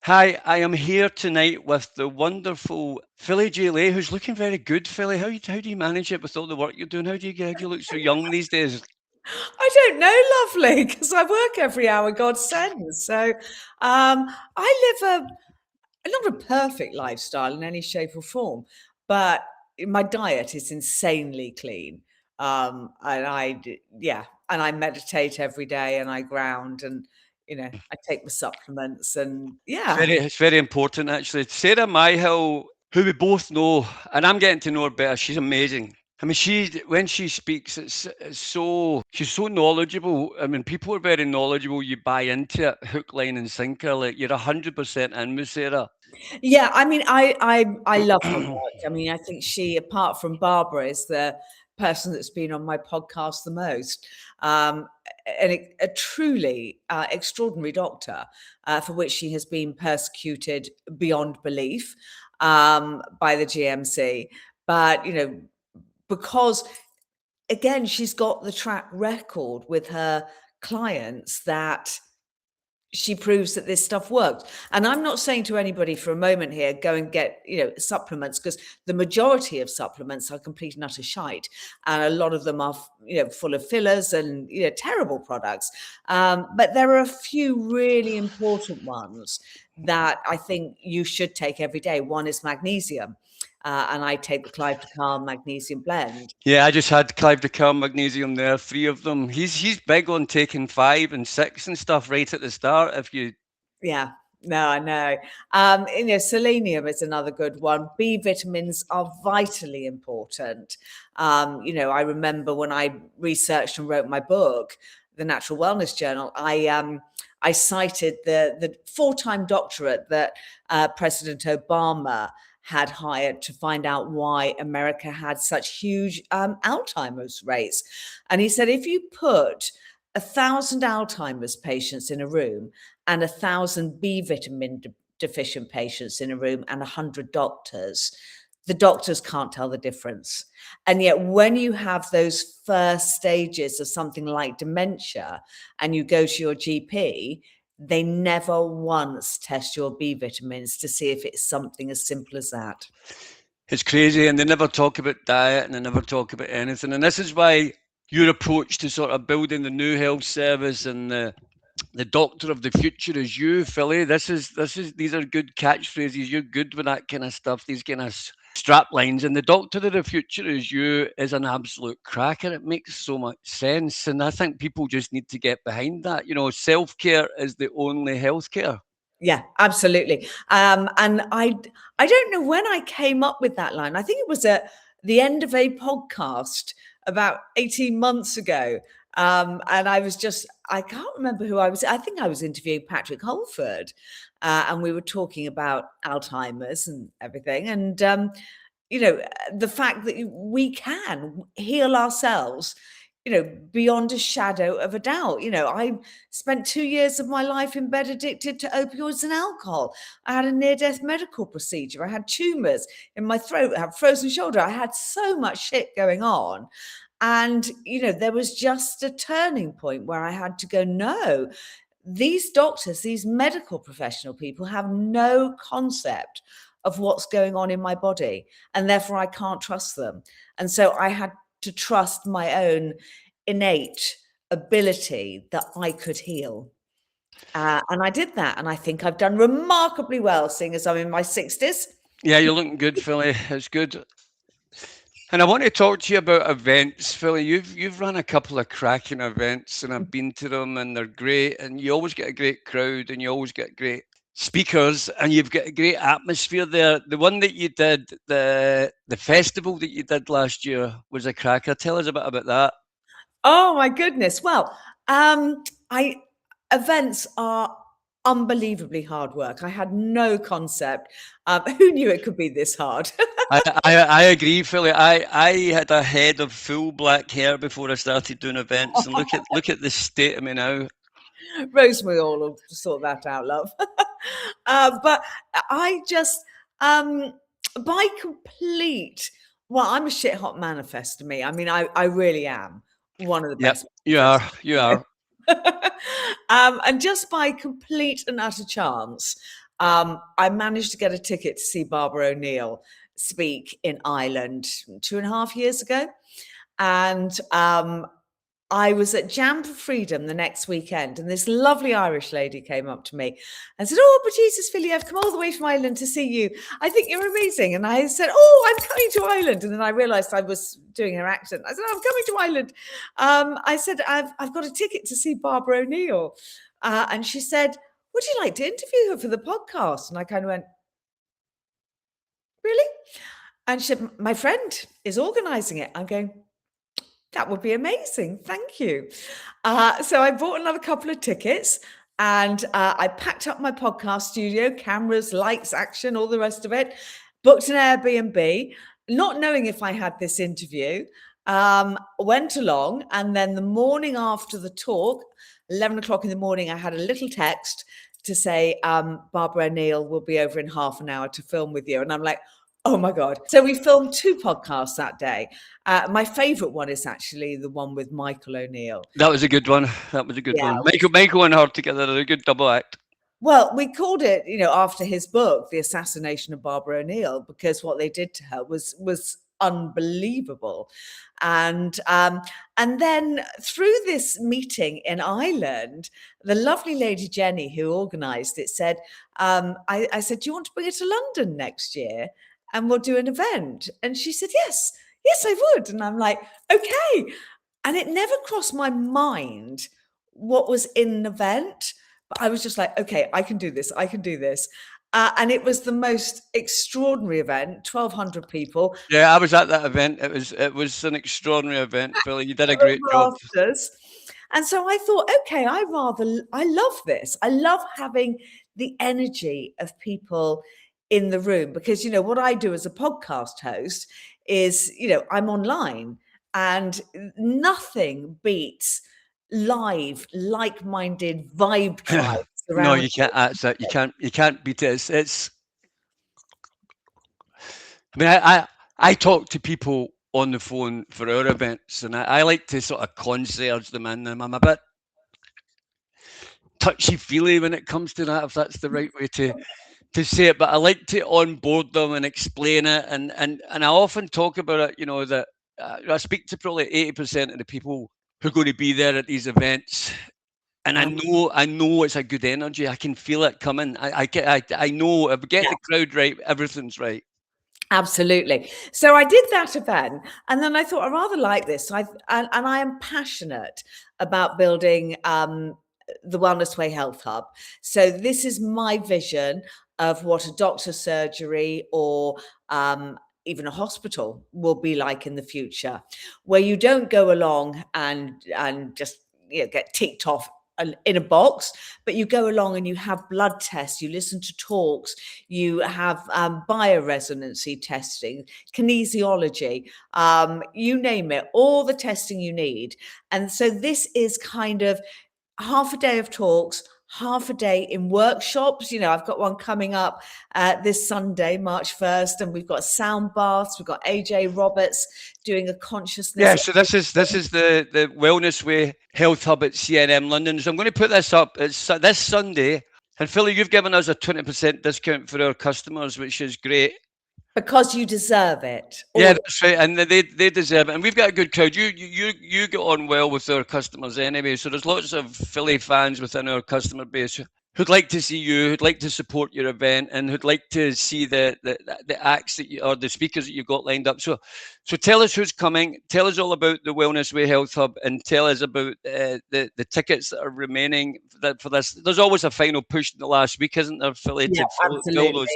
Hi, I am here tonight with the wonderful Philly J. Lay, who's looking very good, Philly. How do you manage it with all the work you're doing? How do you look so young these days? I don't know, lovely, because I work every hour God sends. So I live not a perfect lifestyle in any shape or form, but my diet is insanely clean. And I meditate every day and I ground and, I take my supplements and yeah. It's very important actually. Sarah Myhill, who we both know, and I'm getting to know her better. She's amazing. I mean, when she speaks, it's so she's so knowledgeable. I mean, people are very knowledgeable. You buy into it, hook, line, and sinker. Like you're 100% in with Sarah. Yeah, I mean, I love her work. I mean, I think she, apart from Barbara, is the person that's been on my podcast the most. Um, a truly extraordinary doctor, for which she has been persecuted beyond belief by the GMC. But because again, she's got the track record with her clients that she proves that this stuff works. And I'm not saying to anybody for a moment here, go and get, supplements, because the majority of supplements are complete and utter shite. And a lot of them are, full of fillers and, terrible products. But there are a few really important ones that I think you should take every day. One is magnesium. And I take the Clive de Calm magnesium blend. Yeah, I just had Clive de Calm magnesium there, three of them. He's big on taking 5 and 6 and stuff right at the start. If you Yeah, no, I know. Selenium is another good one. B vitamins are vitally important. I remember when I researched and wrote my book, the Natural Wellness Journal, I cited the 4-time doctorate that President Obama had hired to find out why America had such huge Alzheimer's rates. And he said, if you put 1,000 Alzheimer's patients in a room and 1,000 B vitamin deficient patients in a room and 100 doctors, the doctors can't tell the difference. And yet, when you have those first stages of something like dementia and you go to your GP, they never once test your B vitamins to see if it's something as simple as that. it's crazy, and they never talk about diet, and they never talk about anything. And this is why your approach to sort of building the new health service and the doctor of the future is you, Philly. This is these are good catchphrases. You're good with that kind of stuff. These kind of strap lines, and the doctor of the future is you is an absolute cracker. It makes so much sense, and I think people just need to get behind that. Self care is the only healthcare. Yeah, absolutely. And I don't know when I came up with that line. I think it was at the end of a podcast about 18 months ago. And I can't remember who I was. I think I was interviewing Patrick Holford, and we were talking about Alzheimer's and everything. And, the fact that we can heal ourselves, beyond a shadow of a doubt. I spent 2 years of my life in bed addicted to opioids and alcohol. I had a near-death medical procedure. I had tumors in my throat. I had frozen shoulder. I had so much shit going on. And, there was just a turning point where I had to go, no, these doctors, these medical professional people have no concept of what's going on in my body. And therefore I can't trust them. And so I had to trust my own innate ability that I could heal. And I did that. And I think I've done remarkably well, seeing as I'm in my 60s. Yeah, you're looking good, Philly. It's good. And I want to talk to you about events, Philly. You've run a couple of cracking events, and I've been to them, and they're great. And you always get a great crowd, and you always get great speakers, and you've got a great atmosphere there. The one that you did, the festival that you did last year, was a cracker. Tell us a bit about that. Oh my goodness. Well, I events are unbelievably hard work. I had no concept. Who knew it could be this hard? I agree, Philly. I had a head of full black hair before I started doing events, and look at the state of me now. Rosemary all will sort that out, love. But I just, by complete, well, I'm a shit hot manifest to me. I mean, I really am one of the Yep, best you are. You manifests. are. And just by complete and utter chance, I managed to get a ticket to see Barbara O'Neill speak in Ireland 2.5 years ago. And I was at Jam for Freedom the next weekend, and this lovely Irish lady came up to me and said, "Oh, but Jesus, Philly, I've come all the way from Ireland to see you. I think you're amazing." And I said, "Oh, I'm coming to Ireland." And then I realized I was doing her accent. I said, "I'm coming to Ireland." I said, I've got a ticket to see Barbara O'Neill." And she said, "Would you like to interview her for the podcast?" And I kind of went, "Really?" And she said, "My friend is organizing it." I'm going, "That would be amazing. Thank you." So I bought another couple of tickets, and I packed up my podcast studio, cameras, lights, action, all the rest of it, booked an Airbnb, not knowing if I had this interview, went along. And then the morning after the talk, 11 o'clock in the morning, I had a little text to say, "Barbara O'Neill will be over in half an hour to film with you." And I'm like, oh my God. So we filmed 2 podcasts that day. My favorite one is actually the one with Michael O'Neill. That was a good one. That was a good one. Michael and her together are a good double act. Well, we called it, after his book, The Assassination of Barbara O'Neill, because what they did to her was unbelievable. And then through this meeting in Ireland, the lovely lady Jenny, who organised it, said, I said, "Do you want to bring it to London next year? And we'll do an event." And she said, yes, I would. And I'm like, okay. And it never crossed my mind what was in an event, but I was just like, okay, I can do this. And it was the most extraordinary event, 1,200 people. Yeah, I was at that event. It was an extraordinary event, Philly. You did a great job. And so I thought, okay, I love this. I love having the energy of people in the room, because what I do as a podcast host is, I'm online, and nothing beats live, like-minded vibe tribes. No, you can't. That's it. You can't beat it. It's. I mean, I talk to people on the phone for our events, and I like to sort of concierge them in them. I'm a bit touchy-feely when it comes to that, if that's the right way to say it, but I like to onboard them and explain it, and I often talk about it, that I speak to probably 80% of the people who are going to be there at these events, and I know it's a good energy. I can feel it coming. I know if we get the crowd right, everything's right. Absolutely. So I did that event, and then I thought, I rather like this. And I am passionate about building the Wellness Way Health Hub. So this is my vision of what a doctor's surgery or even a hospital will be like in the future, where you don't go along and just get ticked off in a box, but you go along and you have blood tests, you listen to talks, you have bioresonancy testing, kinesiology, you name it, all the testing you need. And so this is kind of half a day of talks, half a day in workshops. I've got one coming up this Sunday, March 1st, and we've got sound baths. We've got AJ Roberts doing a consciousness. Yeah, so this is the Wellness Way Health Hub at CNM London. So I'm going to put this up. It's this Sunday, and Philly, you've given us a 20% discount for our customers, which is great. Because you deserve it. Yeah, that's right, and they deserve it. And we've got a good crowd. You get on well with our customers anyway. So there's lots of Philly fans within our customer base who'd like to see you, who'd like to support your event, and who'd like to see the acts that or the speakers that you've got lined up. So tell us who's coming. Tell us all about the Wellness Way Health Hub, and tell us about the tickets that are remaining for this. There's always a final push in the last week, isn't there, Philly? Yeah, absolutely. Fill those.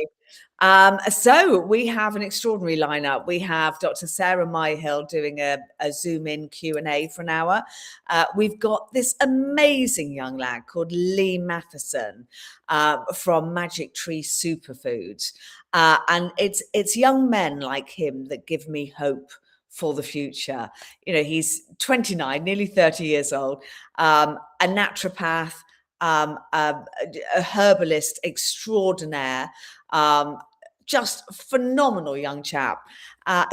So we have an extraordinary lineup. We have Dr. Sarah Myhill doing a Zoom-in Q&A for an hour. We've got this amazing young lad called Lee Matheson from Magic Tree Superfoods. And it's young men like him that give me hope for the future. He's 29, nearly 30 years old, a naturopath, a herbalist extraordinaire, just phenomenal young chap.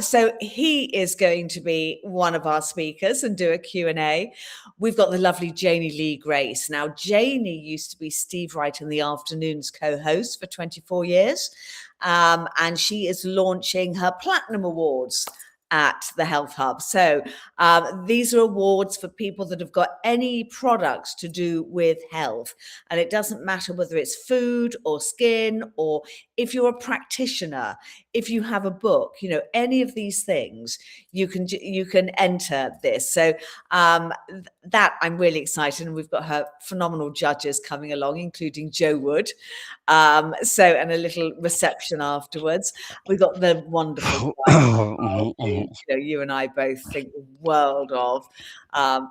So he is going to be one of our speakers and do a Q&A. We've got the lovely Janie Lee Grace. Now, Janie used to be Steve Wright in the Afternoons co-host for 24 years. And she is launching her Platinum Awards at the Health Hub. So these are awards for people that have got any products to do with health. And it doesn't matter whether it's food or skin, or if you're a practitioner, if you have a book, you know, any of these things, you can enter this. So that I'm really excited. And we've got her phenomenal judges coming along, including Joe Wood. And a little reception afterwards. We've got the wonderful you know, you and I both think the world of,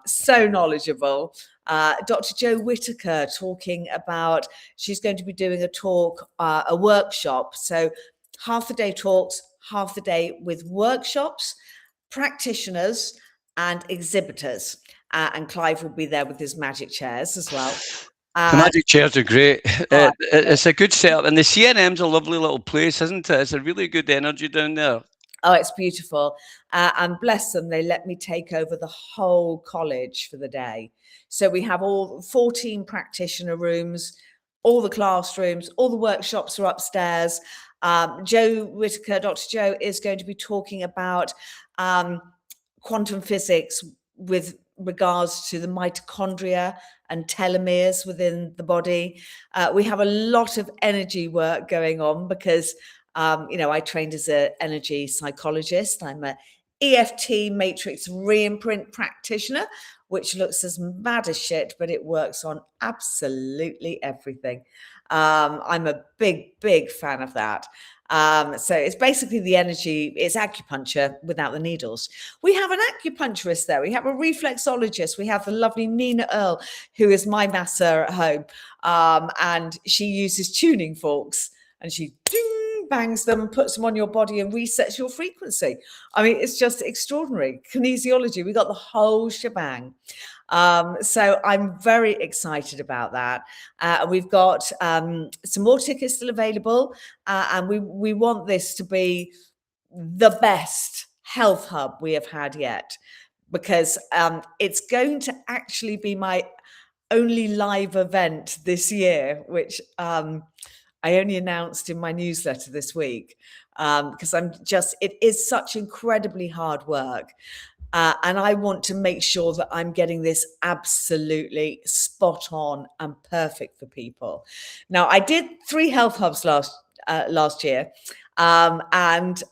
so knowledgeable. Dr. Jo Whitaker talking about, she's going to be doing a talk, a workshop. So half the day talks, half the day with workshops, practitioners and exhibitors. And Clive will be there with his magic chairs as well. The magic chairs are great. It's a good setup. And the CNM's a lovely little place, isn't it? It's a really good energy down there. Oh, it's beautiful. And bless them, they let me take over the whole college for the day. So we have all 14 practitioner rooms, all the classrooms, all the workshops are upstairs. Jo Whitaker, Dr. Jo, is going to be talking about quantum physics with regards to the mitochondria and telomeres within the body. We have a lot of energy work going on because you know, I trained as an energy psychologist. I'm a EFT matrix reimprint practitioner, which looks as mad as shit, but it works on absolutely everything. I'm a big fan of that. So it's basically the energy, it's acupuncture without the needles. We have an acupuncturist there. We have a reflexologist. We have the lovely Nina Earle, who is my masser at home. And she uses tuning forks and she bangs them, puts them on your body and resets your frequency. I mean, it's just extraordinary. Kinesiology, we got the whole shebang. So I'm very excited about that. We've got some more tickets still available, and we want this to be the best health hub we have had yet, because it's going to actually be my only live event this year, which I only announced in my newsletter this week, because it is such incredibly hard work. And I want to make sure that I'm getting this absolutely spot on and perfect for people. Now, I did 3 health hubs last year, and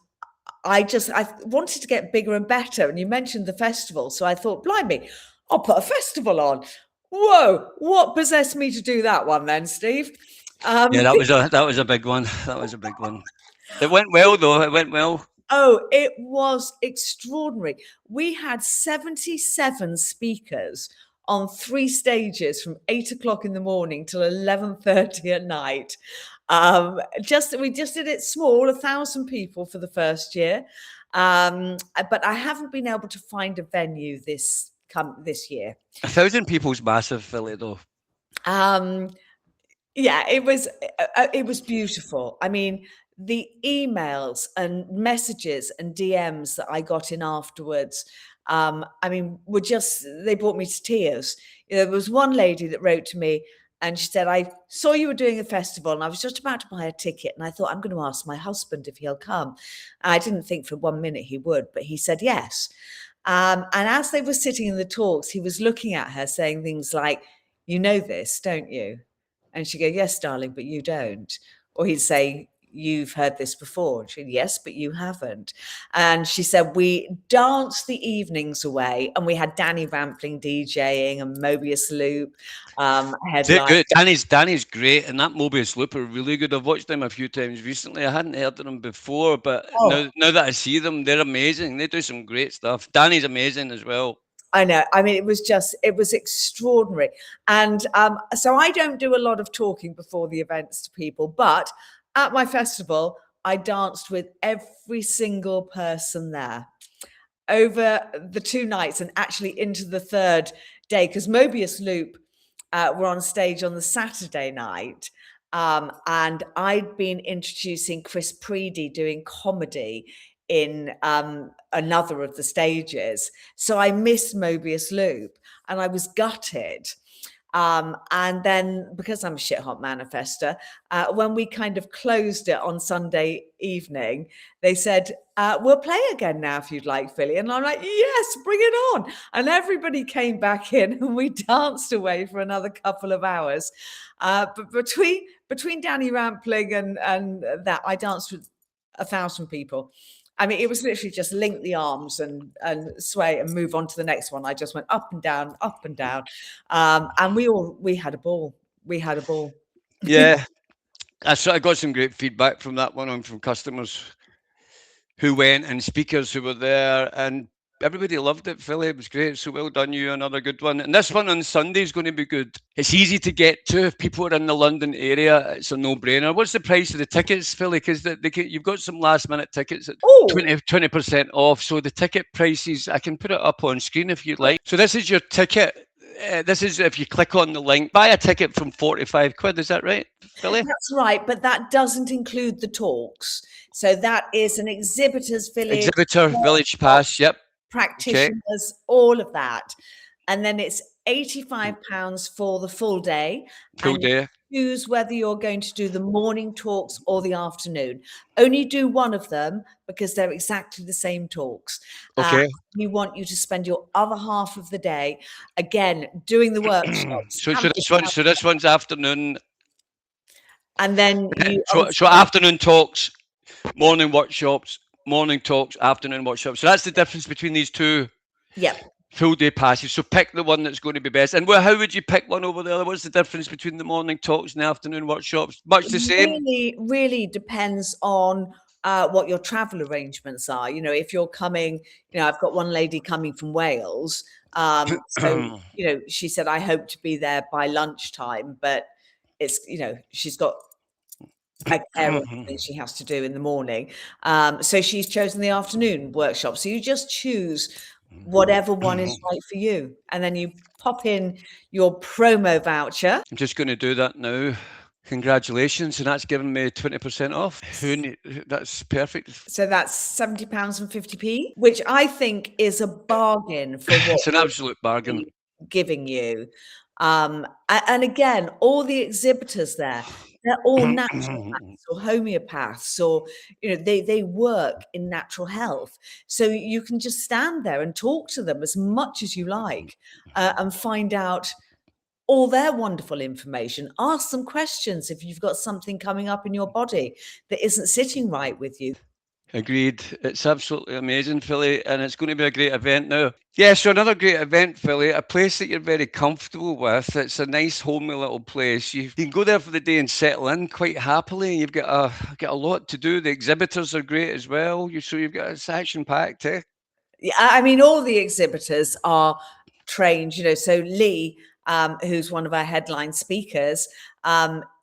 I wanted to get bigger and better. And you mentioned the festival, so I thought, blimey, I'll put a festival on. Whoa, what possessed me to do that one then, Steve? Yeah, that was a big one. That was a big one. It went well, though. It went well. Oh, it was extraordinary. We had 77 speakers on 3 stages from 8 o'clock in the morning till 11:30 at night. We just did it small, 1,000 people for the first year. But I haven't been able to find a venue this year. 1,000 people's massive, Philly, though. Yeah, it was beautiful. I mean, the emails and messages and DMs that I got in afterwards, I mean, they brought me to tears. You know, there was one lady that wrote to me and she said, I saw you were doing a festival and I was just about to buy a ticket and I thought, I'm going to ask my husband if he'll come. I didn't think for 1 minute he would, but he said yes. And as they were sitting in the talks, he was looking at her saying things like, you know this, don't you? And she'd go, yes, darling, but you don't. Or he'd say, you've heard this before. She'd, yes, but you haven't. And she said, we danced the evenings away and we had Danny Rampling DJing and Mobius Loop. Good. Danny's great. And that Mobius Loop are really good. I've watched them a few times recently. I hadn't heard of them before, but now that I see them, they're amazing. They do some great stuff. Danny's amazing as well. I know. I mean, it was extraordinary. And so I don't do a lot of talking before the events to people, but at my festival, I danced with every single person there over the 2 nights and actually into the 3rd day, because Mobius Loop were on stage on the Saturday night. And I'd been introducing Chris Preedy doing comedy in another of the stages. So I missed Mobius Loop and I was gutted. And then, because I'm a shit hot manifester, when we kind of closed it on Sunday evening, they said, we'll play again now if you'd like, Philly. And I'm like, yes, bring it on. And everybody came back in and we danced away for another couple of hours. But between Danny Rampling and that, I danced with 1,000 people. I mean, it was literally just link the arms and sway and move on to the next one. I just went up and down, and we had a ball. We had a ball. Yeah, I got some great feedback from that one, from customers who went and speakers who were there, and everybody loved it, Philly. It was great. So well done, you. Another good one. And this one on Sunday is going to be good. It's easy to get to. If people are in the London area, it's a no-brainer. What's the price of the tickets, Philly? Because you've got some last-minute tickets at 20% off. So the ticket prices, I can put it up on screen if you'd like. So this is your ticket. This is if you click on the link, buy a ticket from 45 quid. Is that right, Philly? That's right, but that doesn't include the talks. So that is an exhibitor's village. Exhibitor village pass, yep. Practitioners, all of that. And then it's £85 for the full day. Full day. Choose whether you're going to do the morning talks or the afternoon. Only do one of them because they're exactly the same talks. Okay. We want you to spend your other half of the day, again, doing the workshops. So this one's afternoon. And then so afternoon talks, morning workshops, morning talks, afternoon workshops. So that's the difference between these two. Yeah. Full day passes. So pick the one that's going to be best. And how would you pick one over the other? What's the difference between the morning talks and the afternoon workshops? Much the same? Really depends on what your travel arrangements are. You know, if you're coming, I've got one lady coming from Wales. So, she said, I hope to be there by lunchtime, but it's, she's got a care thing she has to do in the morning. So she's chosen the afternoon workshop. So you just choose whatever one is right for you. And then you pop in your promo voucher. I'm just going to do that now. Congratulations. And that's given me 20% off. That's perfect. So that's £70.50, which I think is a bargain for what it's an absolute bargain. Giving you. And again, all the exhibitors there, they're all naturopaths or homeopaths, or they work in natural health. So you can just stand there and talk to them as much as you like, and find out all their wonderful information. Ask them questions if you've got something coming up in your body that isn't sitting right with you. Agreed. It's absolutely amazing, Philly, and it's going to be a great event now. Yeah, so another great event, Philly, a place that you're very comfortable with. It's a nice, homely little place. You can go there for the day and settle in quite happily. You've got a lot to do. The exhibitors are great as well. So you've got it's action-packed, eh? Yeah, I mean, all the exhibitors are trained. So Lee, who's one of our headline speakers,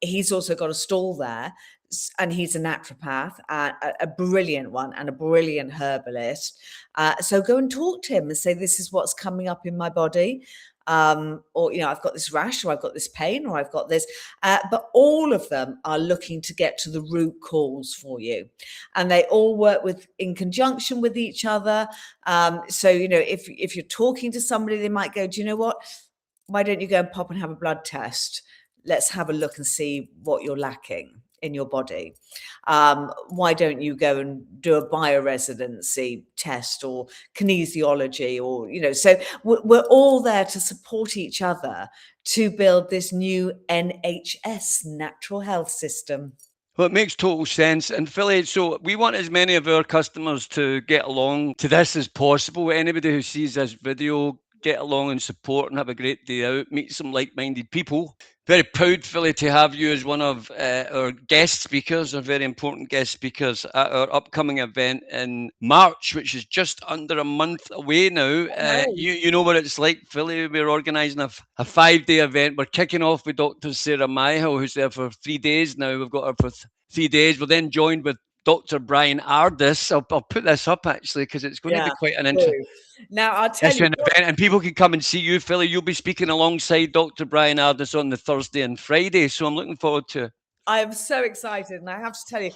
he's also got a stall there. And he's a naturopath, a brilliant one, and a brilliant herbalist. So go and talk to him and say, this is what's coming up in my body. Or, I've got this rash, or I've got this pain, or I've got this. But all of them are looking to get to the root cause for you. And they all work in conjunction with each other. So, if you're talking to somebody, they might go, do you know what? Why don't you go and pop and have a blood test? Let's have a look and see what you're lacking in your body. Why don't you go and do a bioresidency test or kinesiology, or so we're all there to support each other to build this new NHS natural health system. Well, it makes total sense. And Philly, so we want as many of our customers to get along to this as possible. Anybody who sees this video, get along and support and have a great day out, meet some like-minded people. Very proud, Philly, to have you as one of our guest speakers, our very important guest speakers at our upcoming event in March, which is just under a month away now. You know what it's like, Philly. We're organising a 5-day event. We're kicking off with Dr. Sarah Myhill, who's there for 3 days now. We've got her for 3 days. We're then joined with Dr. Bryan Ardis. I'll put this up actually because it's going to be quite an interesting. Now I'll tell you, event, and people can come and see you, Philly. You'll be speaking alongside Dr. Bryan Ardis on the Thursday and Friday, so I'm looking forward to I am so excited. And I have to tell you,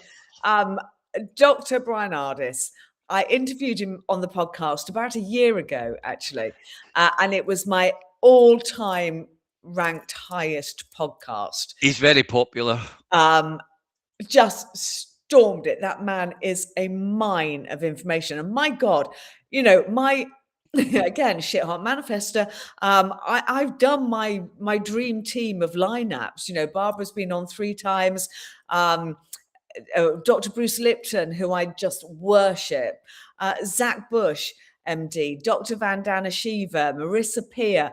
Dr. Bryan Ardis, I interviewed him on the podcast about a year ago, actually. And it was my all-time ranked highest podcast. He's very popular. Just stormed it. That man is a mine of information. And my God, my again, shit hot manifester. I've done my dream team of lineups. Barbara's been on 3 times. Dr. Bruce Lipton, who I just worship. Zach Bush, MD, Dr. Vandana Shiva, Marissa Peer,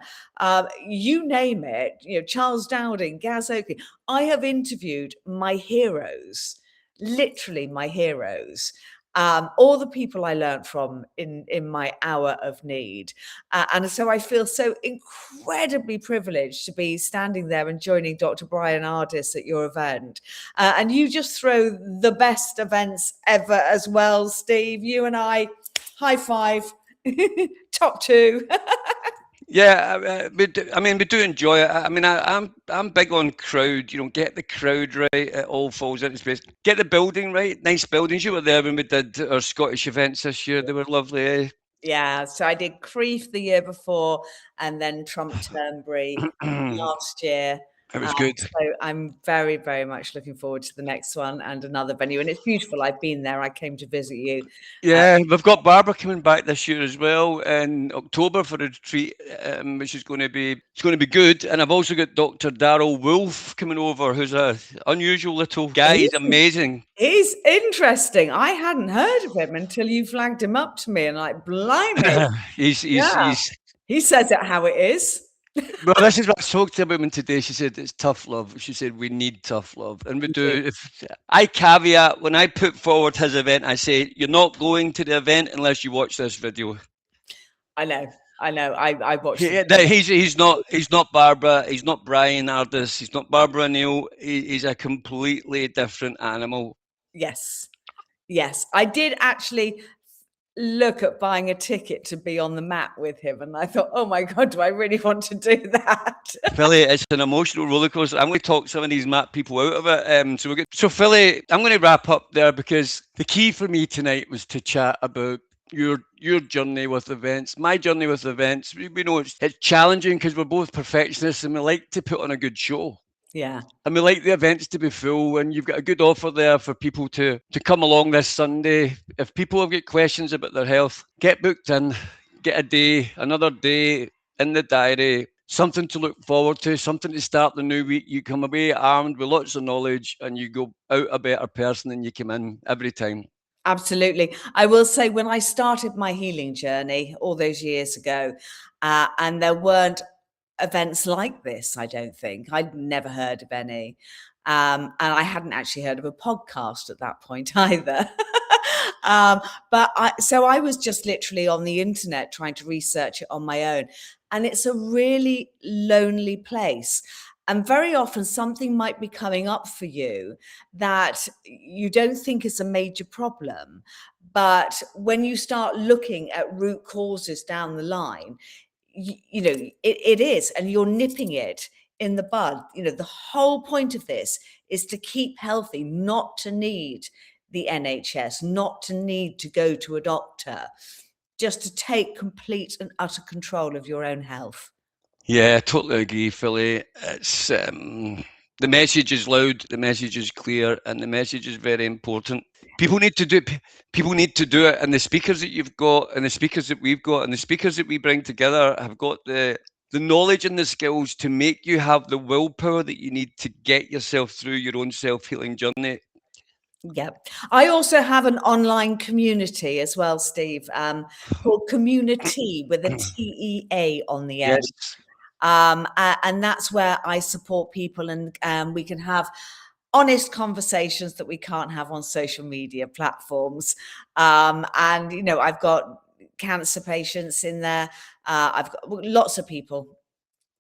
you name it, Charles Dowding, Gaz Oakley. I have interviewed my heroes, literally my heroes, all the people I learned from in my hour of need. And so I feel so incredibly privileged to be standing there and joining Dr. Bryan Ardis at your event. And you just throw the best events ever as well, Steve. You and I, high five. Top 2. Yeah, we do enjoy it. I mean, I'm big on crowd. Get the crowd right. It all falls into space. Get the building right. Nice buildings. You were there when we did our Scottish events this year. They were lovely. Eh? Yeah. So I did Crieff the year before, and then Trump Turnberry last year. It was good. So I'm very, very much looking forward to the next one and another venue. And it's beautiful. I've been there. I came to visit you. Yeah, we've got Barbara coming back this year as well in October for a retreat, which is going to be good. And I've also got Dr. Darryl Wolfe coming over, who's an unusual little guy. He's amazing. He's interesting. I hadn't heard of him until you flagged him up to me, and blimey. He says it how it is. Well, this is what I spoke to a woman today. She said it's tough love. She said we need tough love, and we do. If I caveat when I put forward his event, I say you're not going to the event unless you watch this video. I know. I watched. He's not Barbara. He's not Bryan Ardis. He's not Barbara Neal. He's a completely different animal. Yes. I did actually look at buying a ticket to be on the mat with him, and I thought, oh my God, do I really want to do that? Philly, it's an emotional roller coaster. I'm going to talk some of these mat people out of it. So we're good. So Philly, I'm going to wrap up there because the key for me tonight was to chat about your journey with events, my journey with events. We know it's challenging because we're both perfectionists and we like to put on a good show. Yeah. And we like the events to be full, and you've got a good offer there for people to come along this Sunday. If people have got questions about their health, get booked in, get another day in the diary, something to look forward to, something to start the new week. You come away armed with lots of knowledge and you go out a better person than you came in every time. Absolutely. I will say when I started my healing journey all those years ago, and there weren't events like this, I don't think. I'd never heard of any. And I hadn't actually heard of a podcast at that point either. So I was just literally on the internet trying to research it on my own. And it's a really lonely place. And very often something might be coming up for you that you don't think is a major problem. But when you start looking at root causes down the line, it is, and you're nipping it in the bud. The whole point of this is to keep healthy, not to need the NHS, not to need to go to a doctor, just to take complete and utter control of your own health. Yeah, I totally agree, Philly. It's the message is loud, the message is clear, and the message is very important. People need to do it, and the speakers that you've got, and the speakers that we've got, and the speakers that we bring together have got the knowledge and the skills to make you have the willpower that you need to get yourself through your own self-healing journey. Yeah. I also have an online community as well, Steve, called Community with a TEA on the end. Yes. And that's where I support people, and we can have honest conversations that we can't have on social media platforms. And, I've got cancer patients in there. I've got lots of people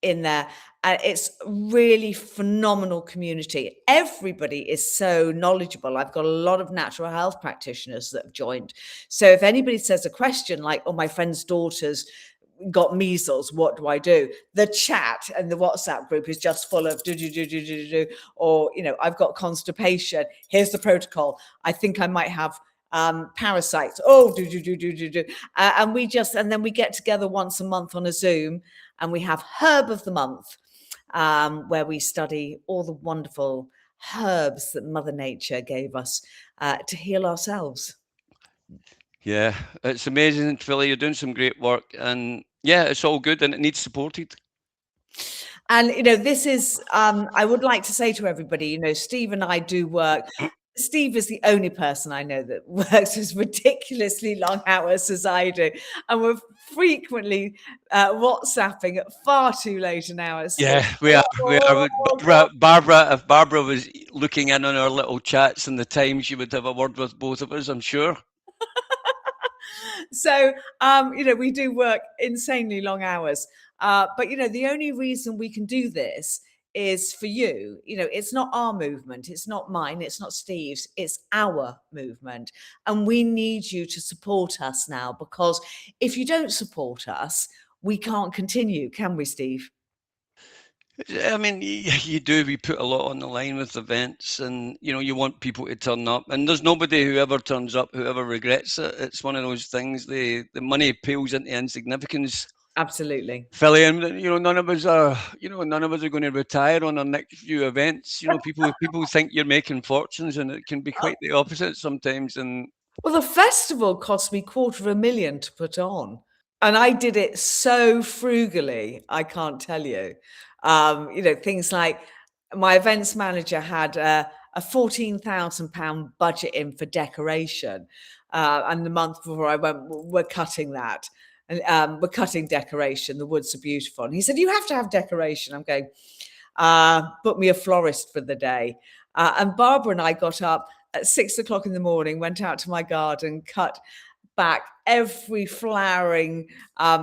in there. It's really phenomenal community. Everybody is so knowledgeable. I've got a lot of natural health practitioners that have joined. So if anybody says a question like, oh, my friend's daughter's got measles, what do I do? The chat and the WhatsApp group is just full of do, or, you know, I've got constipation. Here's the protocol. I think I might have parasites. Oh, do. And then we get together once a month on a Zoom, and we have Herb of the Month, where we study all the wonderful herbs that Mother Nature gave us to heal ourselves. Yeah, it's amazing, Philly. You're doing some great work, and yeah, it's all good, and it needs supported. And, you know, this is, I would like to say to everybody, you know, Steve and I do work. Steve is the only person I know that works as ridiculously long hours as I do. And we're frequently WhatsApping at far too late an hour. Yeah, we are. We are. If Barbara was looking in on our little chats and the times, she would have a word with both of us, I'm sure. So, you know, we do work insanely long hours. But, you know, the only reason we can do this is for you. You know, it's not our movement. It's not mine. It's not Steve's. It's our movement. And we need you to support us now, because if you don't support us, we can't continue, can we, Steve? I mean, you do. We put a lot on the line with events, and you know, you want people to turn up. And there's nobody who ever turns up who ever regrets it. It's one of those things. The money pales into insignificance. Absolutely. Philly, and you know, none of us are. You know, none of us are going to retire on our next few events. You know, people think you're making fortunes, and it can be quite the opposite sometimes. And Well, the festival cost me $250,000 to put on. And I did it so frugally, I can't tell you. You know, things like my events manager had a £14,000 budget in for decoration. And the month before I went, we're cutting that. And we're cutting decoration. The woods are beautiful. And he said, you have to have decoration. I'm going, book me a florist for the day. And Barbara and I got up at 6 o'clock in the morning, went out to my garden, cut back every flowering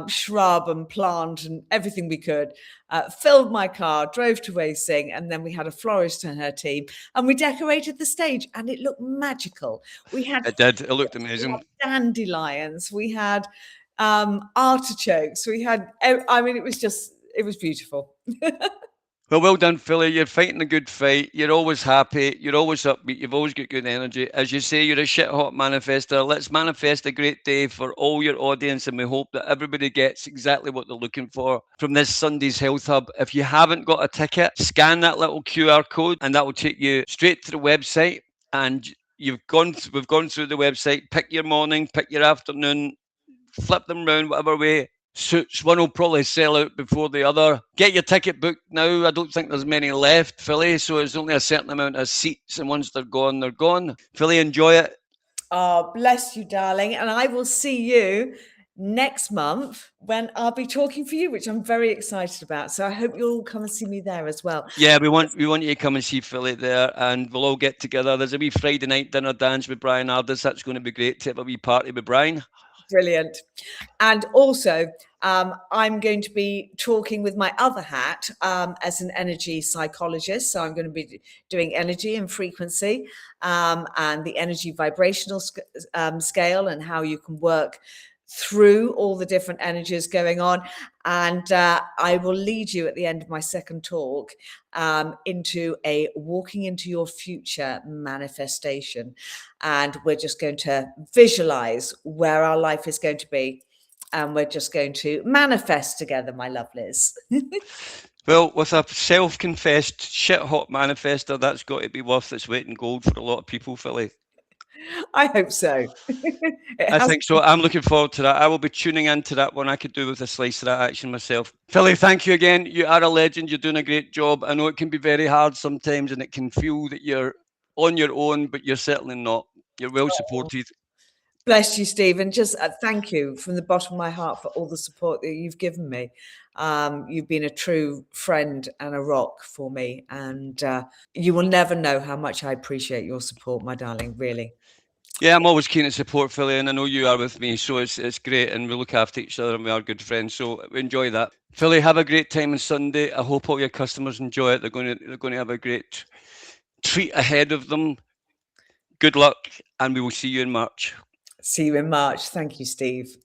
shrub and plant and everything we could, filled my car, drove to Racing, and then we had a florist and her team, and we decorated the stage, and it looked magical. We had it did. It looked amazing. dandelions, we had artichokes, we had, I mean, it was beautiful. Well done, Philly. You're fighting a good fight. You're always happy. You're always upbeat. You've always got good energy. As you say, you're a shit hot manifester. Let's manifest a great day for all your audience, and we hope that everybody gets exactly what they're looking for from this Sunday's Health Hub. If you haven't got a ticket, scan that little QR code, and that will take you straight to the website. And we've gone through the website. Pick your morning, pick your afternoon, flip them round whatever way suits. One will probably sell out before the other. Get your ticket booked now. I don't think there's many left, Philly, so there's only a certain amount of seats, and once they're gone, they're gone. Philly, enjoy it. Oh, bless you, darling. And I will see you next month when I'll be talking for you, which I'm very excited about. So I hope you'll all come and see me there as well. Yeah, we want you to come and see Philly there, and we'll all get together. There's a wee Friday night dinner dance with Bryan Ardis. That's going to be great to have a wee party with Bryan. Brilliant. And also, I'm going to be talking with my other hat as an energy psychologist. So I'm going to be doing energy and frequency and the energy vibrational scale, and how you can work through all the different energies going on. And I will lead you at the end of my second talk into a walking into your future manifestation. And we're just going to visualize where our life is going to be. And we're just going to manifest together, my lovelies. Well, with a self-confessed shit-hot manifester, that's got to be worth its weight in gold for a lot of people, Philly. I hope so. I think so. I'm looking forward to that. I will be tuning into that one. I could do with a slice of that action myself. Philly, thank you again. You are a legend. You're doing a great job. I know it can be very hard sometimes, and it can feel that you're on your own, but you're certainly not. You're well supported. Bless you, Steve. And just thank you from the bottom of my heart for all the support that you've given me. You've been a true friend and a rock for me. And you will never know how much I appreciate your support, my darling, really. Yeah, I'm always keen to support Philly, and I know you are with me, so it's great, and we look after each other, and we are good friends, so we enjoy that. Philly, have a great time on Sunday. I hope all your customers enjoy it. They're going to have a great treat ahead of them. Good luck, and we will see you in March. See you in March. Thank you, Steve.